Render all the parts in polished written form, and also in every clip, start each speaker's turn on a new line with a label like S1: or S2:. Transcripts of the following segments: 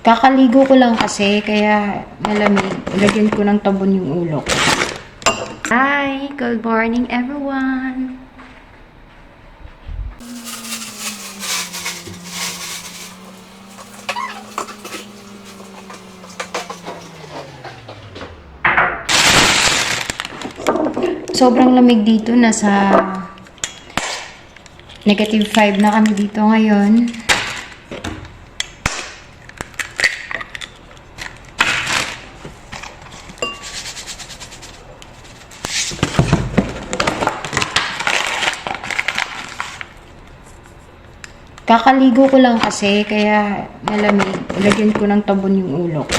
S1: Kakaligo ko lang kasi, kaya malamig. Lagyan ko ng tabon yung ulo ko. Hi! Good morning, everyone! Sobrang lamig dito. Nasa -5 na kami dito ngayon. Kakaligo ko lang kasi, kaya malamig. Lagyan ko ng tabon yung ulo ko.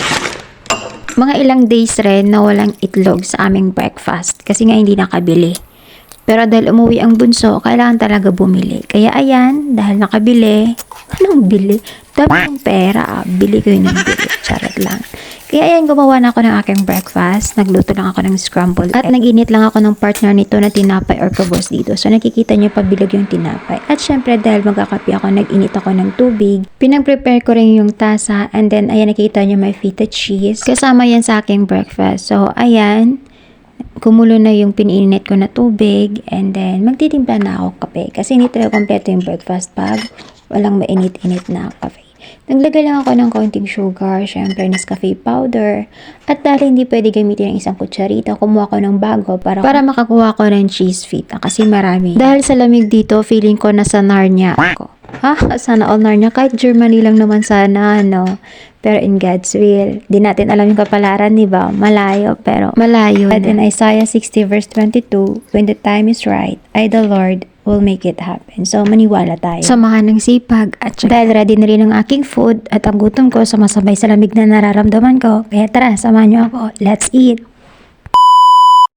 S1: Mga ilang days rin na walang itlog sa aming breakfast kasi nga hindi nakabili. Pero dahil umuwi ang bunso, kailangan talaga bumili. Kaya ayan, dahil nakabili, anong bili? Dami yung pera, bili ko yun ng bili. Charot lang. Kaya ayan, gumawa na ako ng aking breakfast. Nagluto lang ako ng scrambled egg. At nag-init lang ako ng partner nito na tinapay or kabos dito. So nakikita niyo pabilog yung tinapay. At syempre dahil magkakape ako, nag-init ako ng tubig. Pinag-prepare ko rin yung tasa. And then ayan, nakikita niyo may feta cheese. Kasama yan sa aking breakfast. So ayan, kumulo na yung pininit ko na tubig. And then magtitimpla na ako kape. Kasi hindi talaga kompleto yung breakfast pag walang mainit-init na kape. Naglagay lang ako ng konting sugar, syempre Nescafe powder. At dahil hindi pwede gamitin ng isang kutsarita, kumuha ko ng bago para makakuha ko ng cheese feta kasi marami. Dahil sa lamig dito, feeling ko nasa Narnia ako. Sana all Narnia. Kahit Germany lang naman sana, no? Pero in God's will, di natin alam yung kapalaran, di ba? Malayo, pero malayo. At in Isaiah 60 verse 22, when the time is right, I the Lord will make it happen. So, maniwala tayo. Samahan ng sipag. At dahil ready na rin ang aking food at ang gutom ko sumasabay sa lamig na nararamdaman ko. Kaya tara, samahan niyo ako. Let's eat!